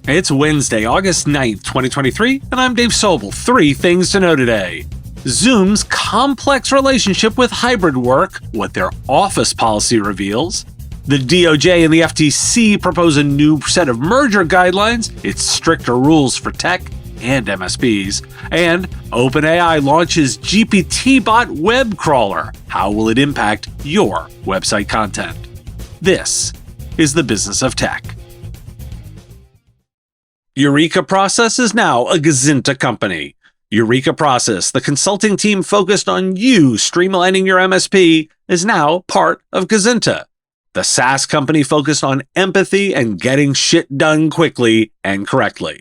It's Wednesday, August 9th, 2023, and I'm Dave Sobel. 3 things to know today. Zoom's complex relationship with hybrid work, what their office policy reveals. The DOJ and the FTC propose a new set of merger guidelines, its stricter rules for tech and MSPs. And OpenAI launches GPTBot web crawler. How will it impact your website content? This is the business of tech. Eureka Process is now a Gazinta company. Eureka Process, the consulting team focused on you streamlining your MSP, is now part of Gazinta. The SaaS company focused on empathy and getting shit done quickly and correctly.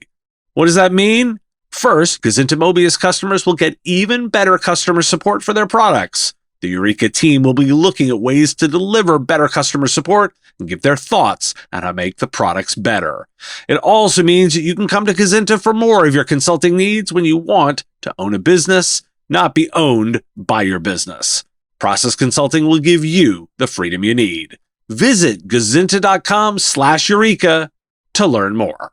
What does that mean? First, Gazinta Mobius customers will get even better customer support for their products. The Eureka team will be looking at ways to deliver better customer support and give their thoughts on how to make the products better. It also means that you can come to Gazinta for more of your consulting needs when you want to own a business, not be owned by your business. Process Consulting will give you the freedom you need. Visit gazinta.com/Eureka to learn more.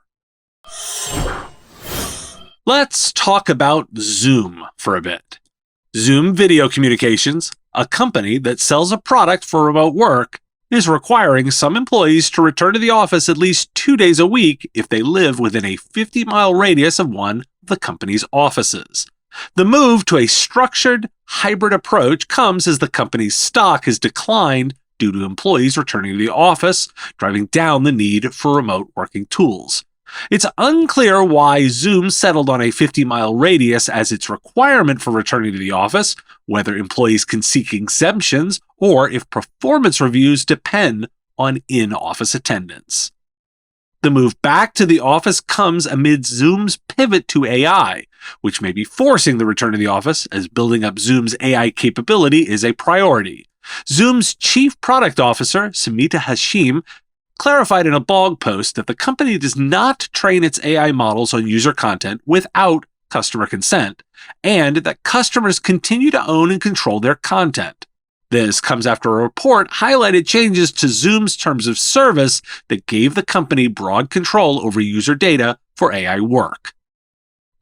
Let's talk about Zoom for a bit. Zoom Video Communications, a company that sells a product for remote work, is requiring some employees to return to the office at least 2 days a week if they live within a 50-mile radius of one of the company's offices. The move to a structured hybrid approach comes as the company's stock has declined due to employees returning to the office, driving down the need for remote working tools. It's unclear why Zoom settled on a 50-mile radius as its requirement for returning to the office, whether employees can seek exemptions, or if performance reviews depend on in-office attendance. The move back to the office comes amid Zoom's pivot to AI, which may be forcing the return to the office as building up Zoom's AI capability is a priority. Zoom's chief product officer, Samita Hashim, clarified in a blog post that the company does not train its AI models on user content without customer consent, and that customers continue to own and control their content. This comes after a report highlighted changes to Zoom's terms of service that gave the company broad control over user data for AI work.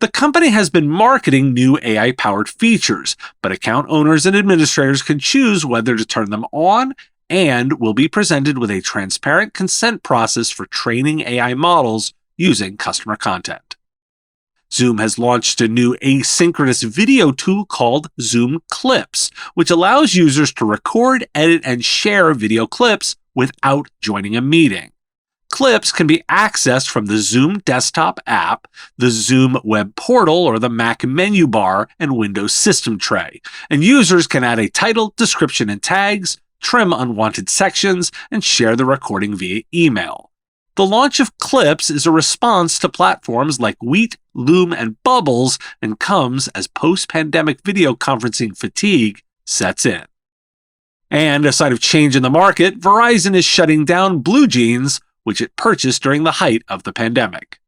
The company has been marketing new AI-powered features, but account owners and administrators can choose whether to turn them on and will be presented with a transparent consent process for training AI models using customer content. Zoom has launched a new asynchronous video tool called Zoom Clips, which allows users to record, edit, and share video clips without joining a meeting. Clips can be accessed from the Zoom desktop app, the Zoom web portal, or the Mac menu bar and Windows system tray, and users can add a title, description, and tags, trim unwanted sections, and share the recording via email. The launch of Clips is a response to platforms like Wheat, Loom, and Bubbles, and comes as post-pandemic video conferencing fatigue sets in. And a sign of change in the market, Verizon is shutting down Blue Jeans, which it purchased during the height of the pandemic.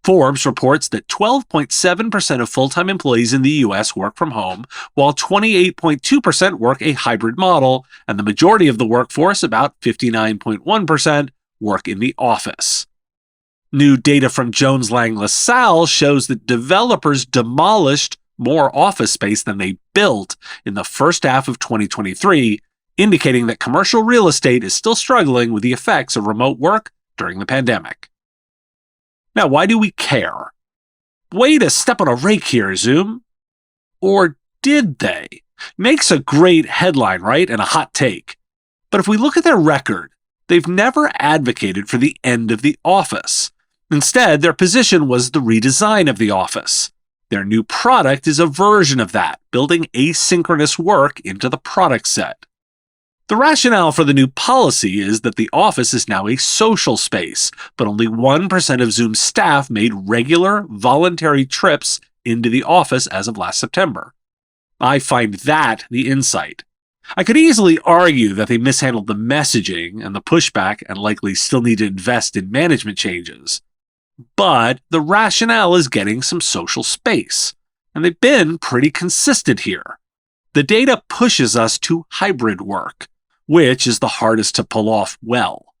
Forbes reports that 12.7% of full-time employees in the U.S. work from home, while 28.2% work a hybrid model, and the majority of the workforce, about 59.1%, work in the office. New data from Jones Lang LaSalle shows that developers demolished more office space than they built in the first half of 2023, indicating that commercial real estate is still struggling with the effects of remote work during the pandemic. Now, why do we care? Way to step on a rake here, Zoom. Or did they? Makes a great headline, right? And a hot take. But if we look at their record, they've never advocated for the end of the office. Instead, their position was the redesign of the office. Their new product is a version of that, building asynchronous work into the product set. The rationale for the new policy is that the office is now a social space, but only 1% of Zoom's staff made regular, voluntary trips into the office as of last September. I find that the insight. I could easily argue that they mishandled the messaging and the pushback and likely still need to invest in management changes. But the rationale is getting some social space, and they've been pretty consistent here. The data pushes us to hybrid work, which is the hardest to pull off well.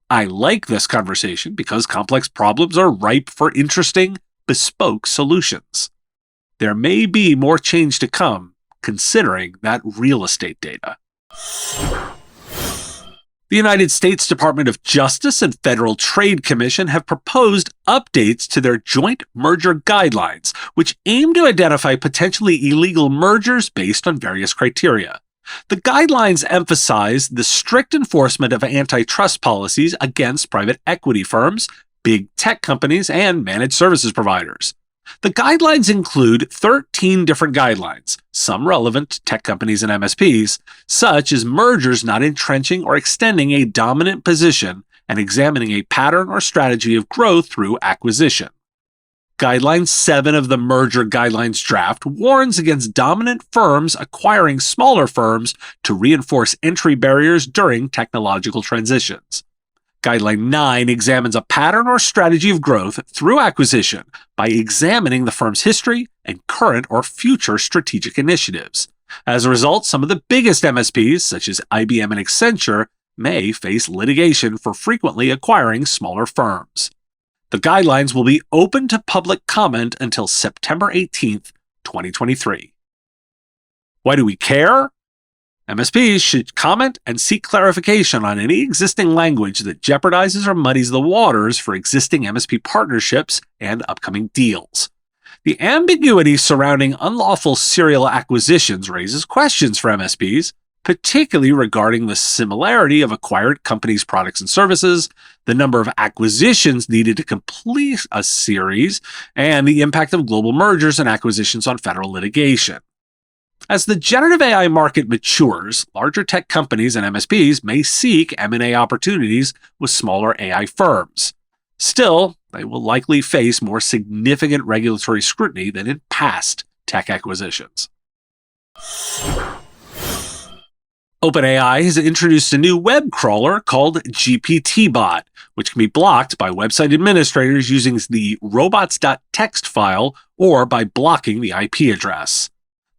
I like this conversation because complex problems are ripe for interesting, bespoke solutions. There may be more change to come, considering that real estate data. The United States Department of Justice and Federal Trade Commission have proposed updates to their joint merger guidelines, which aim to identify potentially illegal mergers based on various criteria. The guidelines emphasize the strict enforcement of antitrust policies against private equity firms, big tech companies, and managed services providers. The guidelines include 13 different guidelines, some relevant to tech companies and MSPs, such as mergers not entrenching or extending a dominant position and examining a pattern or strategy of growth through acquisition. Guideline 7 of the Merger Guidelines draft warns against dominant firms acquiring smaller firms to reinforce entry barriers during technological transitions. Guideline 9 examines a pattern or strategy of growth through acquisition by examining the firm's history and current or future strategic initiatives. As a result, some of the biggest MSPs, such as IBM and Accenture, may face litigation for frequently acquiring smaller firms. The guidelines will be open to public comment until September 18th, 2023. Why do we care? MSPs should comment and seek clarification on any existing language that jeopardizes or muddies the waters for existing MSP partnerships and upcoming deals. The ambiguity surrounding unlawful serial acquisitions raises questions for MSPs, particularly regarding the similarity of acquired companies' products and services, the number of acquisitions needed to complete a series, and the impact of global mergers and acquisitions on federal litigation. As the generative AI market matures, larger tech companies and MSPs may seek M&A opportunities with smaller AI firms. Still, they will likely face more significant regulatory scrutiny than in past tech acquisitions. OpenAI has introduced a new web crawler called GPTBot, which can be blocked by website administrators using the robots.txt file or by blocking the IP address.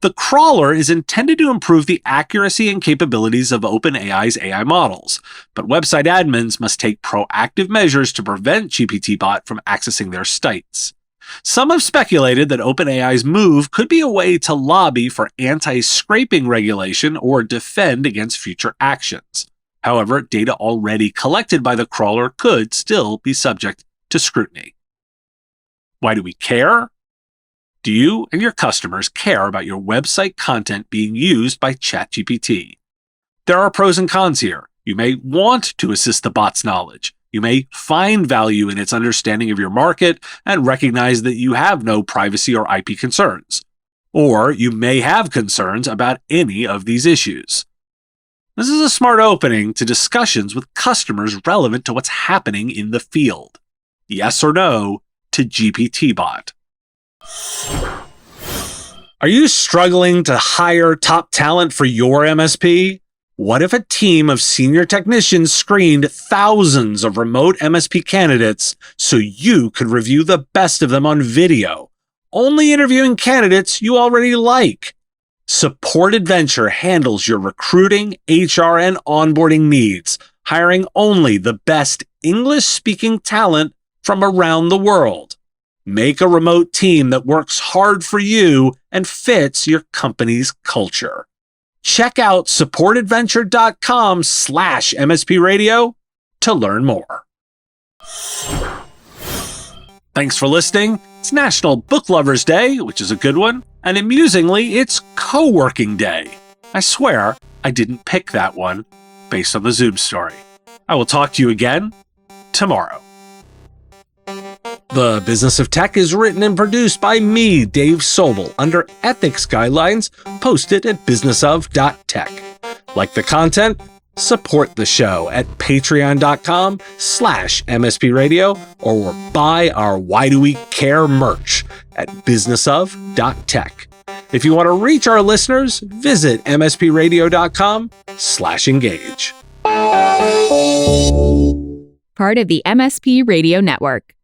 The crawler is intended to improve the accuracy and capabilities of OpenAI's AI models, but website admins must take proactive measures to prevent GPTBot from accessing their sites. Some have speculated that OpenAI's move could be a way to lobby for anti-scraping regulation or defend against future actions. However, data already collected by the crawler could still be subject to scrutiny. Why do we care? Do you and your customers care about your website content being used by ChatGPT? There are pros and cons here. You may want to assist the bot's knowledge. You may find value in its understanding of your market and recognize that you have no privacy or IP concerns. Or you may have concerns about any of these issues. This is a smart opening to discussions with customers relevant to what's happening in the field. Yes or no to GPTBot. Are you struggling to hire top talent for your MSP? What if a team of senior technicians screened thousands of remote MSP candidates so you could review the best of them on video, only interviewing candidates you already like? Supported Venture handles your recruiting, HR, and onboarding needs, hiring only the best English-speaking talent from around the world. Make a remote team that works hard for you and fits your company's culture. Check out supportedventure.com/MSP Radio to learn more. Thanks for listening. It's National Book Lovers Day, which is a good one, and amusingly, it's Co-working Day. I swear I didn't pick that one based on the Zoom story. I will talk to you again tomorrow. The Business of Tech is written and produced by me, Dave Sobel, under ethics guidelines posted at businessof.tech. Like the content? Support the show at patreon.com/MSP Radio or buy our Why Do We Care merch at businessof.tech. If you want to reach our listeners, visit mspradio.com/engage. Part of the MSP Radio Network.